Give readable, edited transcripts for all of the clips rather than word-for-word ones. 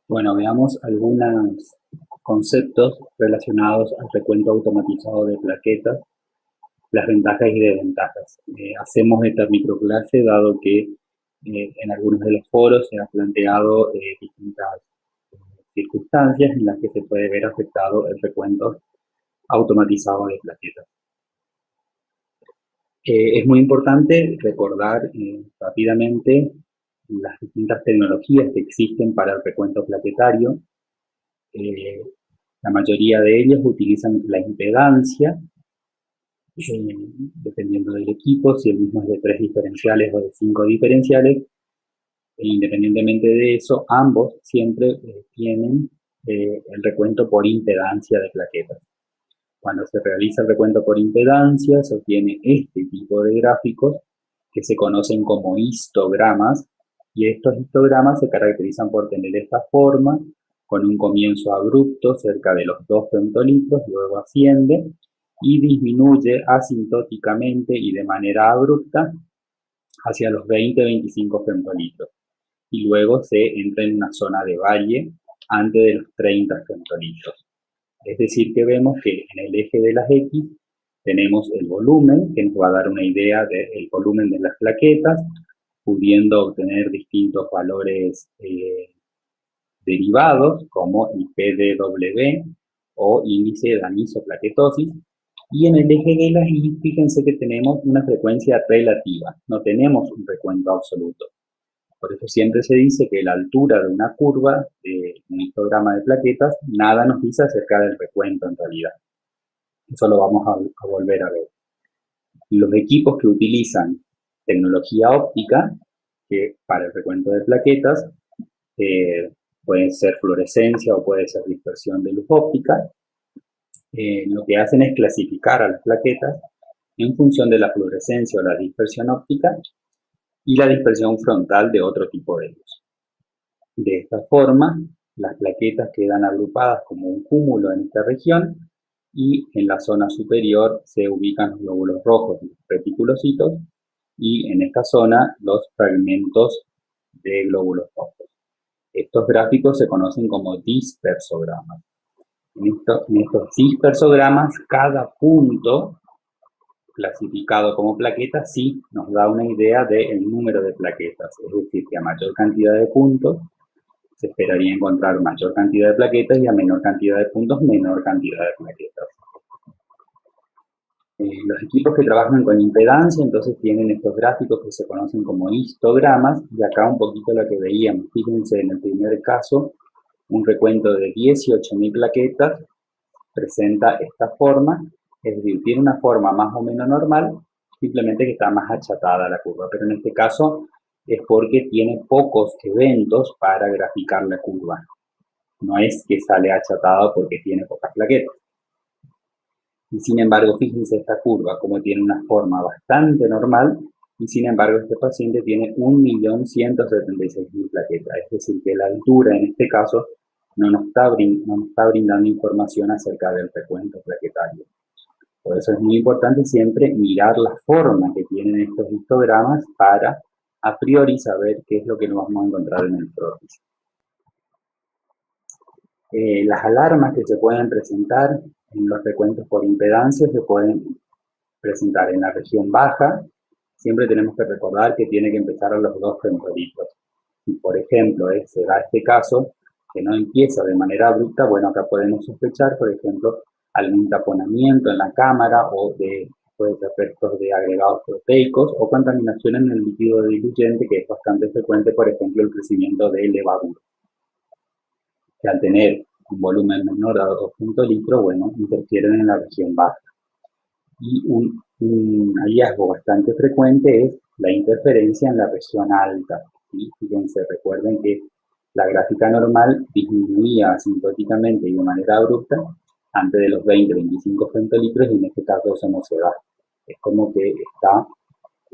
Bueno, veamos algunos conceptos relacionados al recuento automatizado de plaquetas, las ventajas y desventajas. Hacemos esta microclase dado que en algunos de los foros se han planteado distintas circunstancias en las que se puede ver afectado el recuento automatizado de plaquetas. Es muy importante recordar rápidamente las distintas tecnologías que existen para el recuento plaquetario. La mayoría de ellos utilizan la impedancia, dependiendo del equipo, si el mismo es de 3 diferenciales o de 5 diferenciales. E independientemente de eso, ambos siempre tienen el recuento por impedancia de plaquetas. Cuando se realiza el recuento por impedancia, se obtiene este tipo de gráficos que se conocen como histogramas, y estos histogramas se caracterizan por tener esta forma, con un comienzo abrupto cerca de los 2 femtolitros, luego asciende y disminuye asintóticamente y de manera abrupta hacia los 20-25 femtolitros, y luego se entra en una zona de valle antes de los 30 femtolitros. Es decir, que vemos que en el eje de las X tenemos el volumen, que nos va a dar una idea del volumen de las plaquetas, pudiendo obtener distintos valores derivados, como el PDW o índice de anisoplaquetosis. Y en el eje de las Y, fíjense que tenemos una frecuencia relativa, no tenemos un recuento absoluto. Por eso siempre se dice que la altura de una curva, de un histograma de plaquetas, nada nos dice acerca del recuento en realidad. Eso lo vamos a volver a ver. Los equipos que utilizan tecnología óptica, que para el recuento de plaquetas, puede ser fluorescencia o puede ser dispersión de luz óptica, lo que hacen es clasificar a las plaquetas en función de la fluorescencia o la dispersión óptica y la dispersión frontal de otro tipo de luz. De esta forma, las plaquetas quedan agrupadas como un cúmulo en esta región, y en la zona superior se ubican los glóbulos rojos, los reticulocitos, y en esta zona los fragmentos de glóbulos rojos. Estos gráficos se conocen como dispersogramas. En estos dispersogramas, cada punto clasificado como plaqueta sí nos da una idea del número de plaquetas, es decir, que a mayor cantidad de puntos se esperaría encontrar mayor cantidad de plaquetas y a menor cantidad de puntos, menor cantidad de plaquetas. Los equipos que trabajan con impedancia entonces tienen estos gráficos que se conocen como histogramas, y acá un poquito lo que veíamos. Fíjense en el primer caso, un recuento de 18.000 plaquetas presenta esta forma, es decir, tiene una forma más o menos normal, simplemente que está más achatada la curva, pero en este caso es porque tiene pocos eventos para graficar la curva. No es que sale achatado porque tiene pocas plaquetas. Y sin embargo, fíjense esta curva como tiene una forma bastante normal, y sin embargo este paciente tiene 1.176.000 plaquetas. Es decir, que la altura en este caso no nos está brindando información acerca del recuento plaquetario. Por eso es muy importante siempre mirar la forma que tienen estos histogramas para a priori saber qué es lo que nos vamos a encontrar en el prótesis. Las alarmas que se pueden presentar en los recuentos por impedancia se pueden presentar en la región baja. Siempre tenemos que recordar que tiene que empezar a los 2 femtolitros. Si por ejemplo se da este caso que no empieza de manera abrupta, bueno, acá podemos sospechar, por ejemplo, algún taponamiento en la cámara o puede ser restos de agregados proteicos o contaminación en el líquido diluyente, que es bastante frecuente, por ejemplo, el crecimiento de levadura, que al tener un volumen menor a 2 femtolitros, bueno, interfieren en la región baja. Y un hallazgo bastante frecuente es la interferencia en la región alta. ¿Sí? Fíjense, recuerden que la gráfica normal disminuía asintóticamente y de manera abrupta antes de los 20-25 femtolitros, y en este caso eso no se da. Es como que está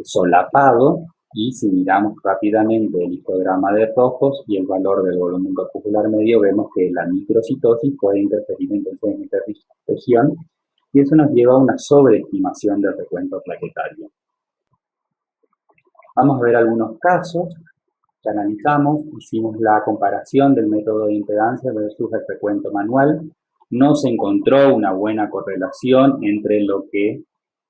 solapado, y si miramos rápidamente el histograma de rojos y el valor del volumen corpuscular medio, vemos que la microcitosis puede interferir entonces en esta región, y eso nos lleva a una sobreestimación del recuento plaquetario. Vamos a ver algunos casos. que analizamos, hicimos la comparación del método de impedancia versus el recuento manual. No se encontró una buena correlación entre lo que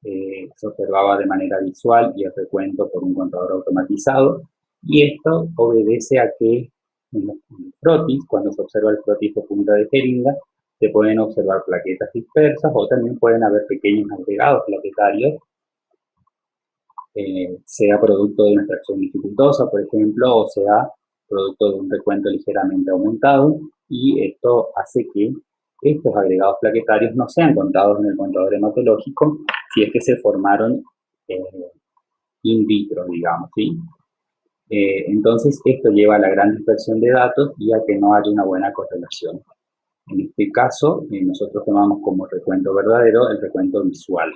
se observaba de manera visual y el recuento por un contador automatizado. Y esto obedece a que en los frotis, cuando se observa el frotis de punta de jeringa, se pueden observar plaquetas dispersas o también pueden haber pequeños agregados plaquetarios, sea producto de una extracción dificultosa, por ejemplo, o sea producto de un recuento ligeramente aumentado, y esto hace que estos agregados plaquetarios no sean contados en el contador hematológico si es que se formaron in vitro, digamos, ¿sí? Entonces, esto lleva a la gran dispersión de datos y a que no haya una buena correlación. En este caso, nosotros tomamos como recuento verdadero el recuento visual.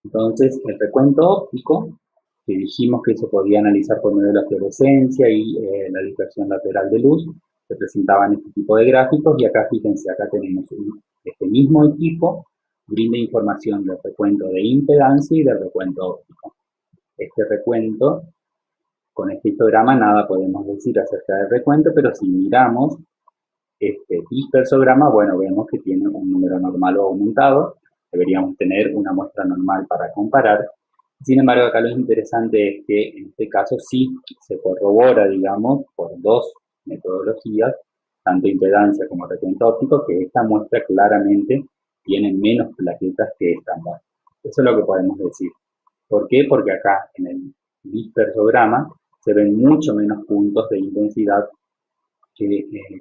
Entonces, el recuento óptico, que dijimos que se podía analizar por medio de la fluorescencia y la dispersión lateral de luz, se presentaban este tipo de gráficos, y acá fíjense, acá tenemos este mismo equipo, brinda información del recuento de impedancia y del recuento óptico. Este recuento, con este histograma nada podemos decir acerca del recuento, pero si miramos este dispersograma, bueno, vemos que tiene un número normal o aumentado. Deberíamos tener una muestra normal para comparar. Sin embargo, acá lo interesante es que en este caso sí se corrobora, digamos, por dos metodologías, tanto impedancia como recuento óptico, que esta muestra claramente tiene menos plaquetas que esta muestra. Eso es lo que podemos decir. ¿Por qué? Porque acá en el dispersograma se ven mucho menos puntos de intensidad que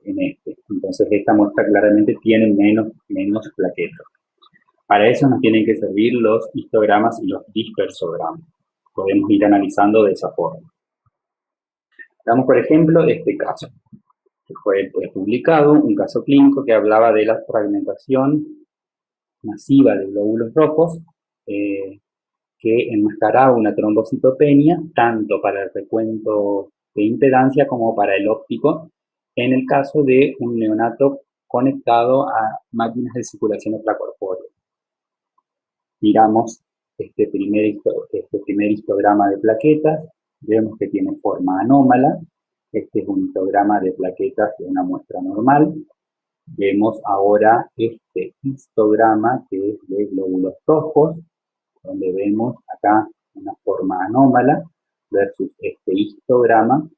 en este. Entonces esta muestra claramente tiene menos plaquetas. Para eso nos tienen que servir los histogramas y los dispersogramas. Podemos ir analizando de esa forma. Damos por ejemplo este caso, que fue publicado, un caso clínico que hablaba de la fragmentación masiva de glóbulos rojos que enmascaraba una trombocitopenia tanto para el recuento de impedancia como para el óptico, en el caso de un neonato conectado a máquinas de circulación extracorpórea. Miramos este primer histograma de plaquetas, vemos que tiene forma anómala. Este es un histograma de plaquetas de una muestra normal. Vemos ahora este histograma que es de glóbulos rojos, donde vemos acá una forma anómala versus este histograma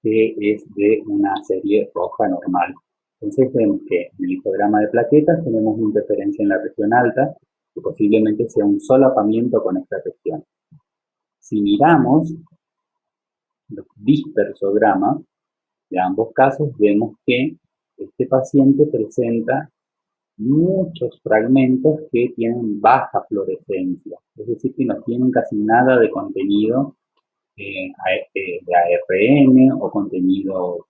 que es de una serie roja normal. Entonces vemos que en el histograma de plaquetas tenemos una interferencia en la región alta, que posiblemente sea un solapamiento con esta región. Si miramos los dispersogramas de ambos casos, vemos que este paciente presenta muchos fragmentos que tienen baja fluorescencia, es decir, que no tienen casi nada de contenido de ARN o contenido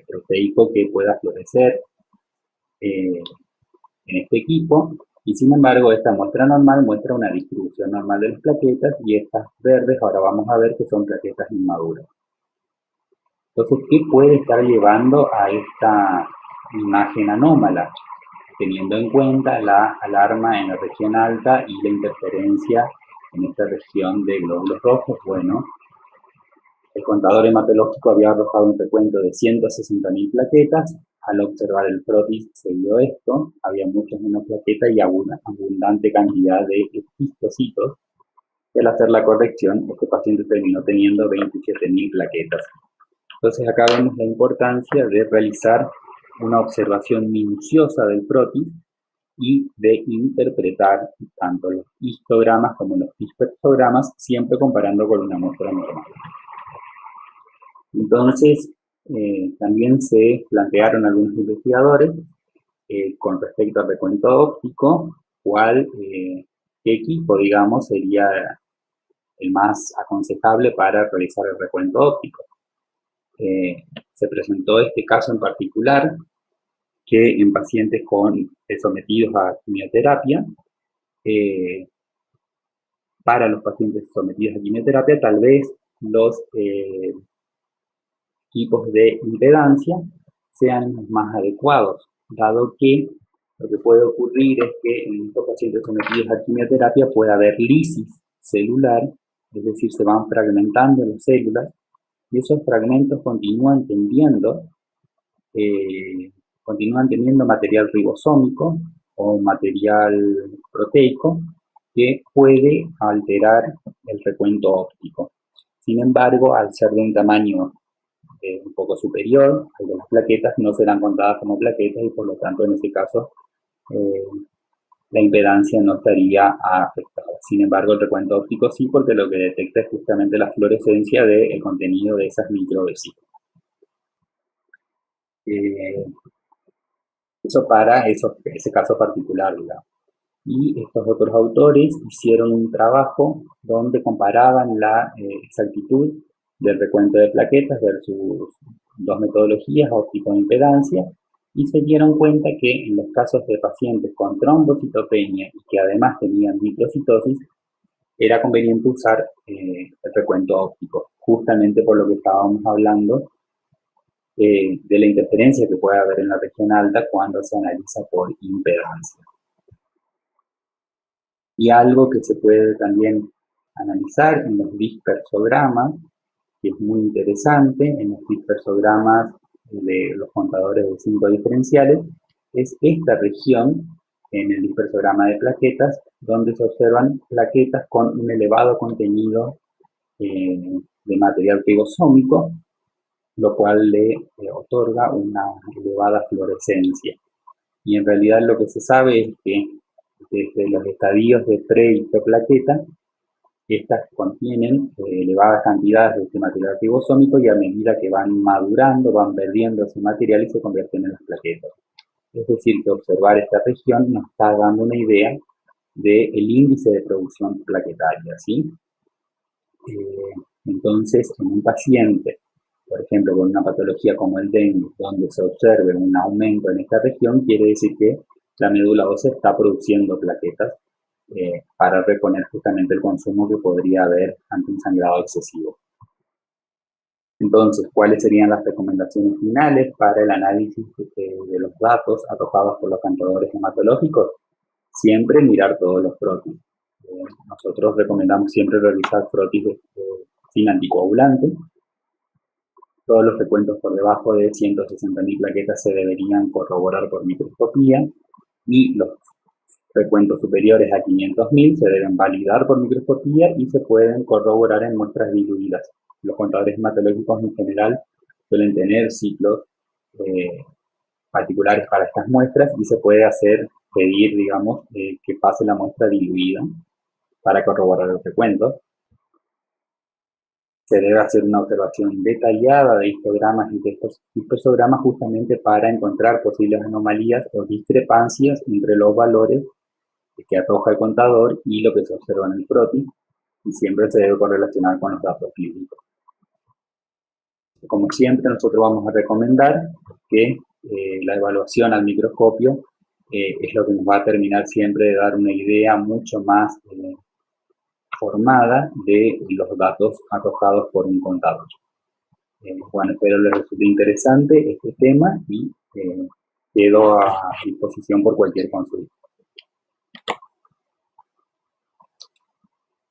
proteico que pueda florecer en este equipo, y sin embargo esta muestra normal muestra una distribución normal de las plaquetas, y estas verdes ahora vamos a ver que son plaquetas inmaduras. Entonces, ¿qué puede estar llevando a esta imagen anómala? Teniendo en cuenta la alarma en la región alta y la interferencia en esta región de glóbulos rojos, bueno, el contador hematológico había arrojado un recuento de 160.000 plaquetas. Al observar el frotis se vio esto, había muchas menos plaquetas y abundante cantidad de histocitos. Y al hacer la corrección, este paciente terminó teniendo 27.000 plaquetas. Entonces acá vemos la importancia de realizar una observación minuciosa del frotis y de interpretar tanto los histogramas como los dispersogramas, siempre comparando con una muestra normal. Entonces, también se plantearon algunos investigadores con respecto al recuento óptico, qué equipo, digamos, sería el más aconsejable para realizar el recuento óptico. Se presentó este caso en particular, que en pacientes sometidos a quimioterapia, para los pacientes sometidos a quimioterapia, tal vez los equipos de impedancia sean los más adecuados, dado que lo que puede ocurrir es que en estos pacientes sometidos a quimioterapia puede haber lisis celular es decir, se van fragmentando las células y esos fragmentos continúan teniendo material ribosómico o material proteico que puede alterar el recuento óptico. Sin embargo, al ser de un tamaño un poco superior al de las plaquetas, no serán contadas como plaquetas y por lo tanto en ese caso la impedancia no estaría afectada. Sin embargo, el recuento óptico sí, porque lo que detecta es justamente la fluorescencia del contenido de esas microvesículas. Eso para ese caso particular, digamos. Y estos otros autores hicieron un trabajo donde comparaban la exactitud del recuento de plaquetas versus dos metodologías, óptico e impedancia, y se dieron cuenta que en los casos de pacientes con trombocitopenia y que además tenían microcitosis, era conveniente usar el recuento óptico, justamente por lo que estábamos hablando de la interferencia que puede haber en la región alta cuando se analiza por impedancia. Y algo que se puede también analizar en los dispersogramas, que es muy interesante, en los dispersogramas de los contadores de 5 diferenciales, es esta región en el dispersograma de plaquetas, donde se observan plaquetas con un elevado contenido de material ribosómico, lo cual le otorga una elevada fluorescencia. Y en realidad lo que se sabe es que desde los estadios de pre y proplaqueta, estas contienen elevadas cantidades de este material ribosómico y a medida que van madurando, van perdiendo ese material y se convierten en las plaquetas. Es decir, que observar esta región nos está dando una idea del índice de producción plaquetaria, ¿sí? Entonces, en un paciente, por ejemplo, con una patología como el dengue, donde se observe un aumento en esta región, quiere decir que la médula ósea está produciendo plaquetas para reponer justamente el consumo que podría haber ante un sangrado excesivo. Entonces, ¿cuáles serían las recomendaciones finales para el análisis de los datos arrojados por los contadores hematológicos? Siempre mirar todos los frotis. Nosotros recomendamos siempre realizar frotis sin anticoagulante. Todos los recuentos por debajo de 160.000 plaquetas se deberían corroborar por microscopía y los recuentos superiores a 500.000 se deben validar por microscopía y se pueden corroborar en muestras diluidas. Los contadores hematológicos en general suelen tener ciclos particulares para estas muestras y se puede pedir, digamos, que pase la muestra diluida para corroborar los recuentos. Se debe hacer una observación detallada de histogramas y de estos dispersogramas justamente para encontrar posibles anomalías o discrepancias entre los valores que arroja el contador y lo que se observa en el frotis, y siempre se debe correlacionar con los datos clínicos. Como siempre, nosotros vamos a recomendar que la evaluación al microscopio es lo que nos va a terminar siempre de dar una idea mucho más formada de los datos arrojados por un contador. Bueno, espero les resulte interesante este tema y quedo a disposición por cualquier consulta.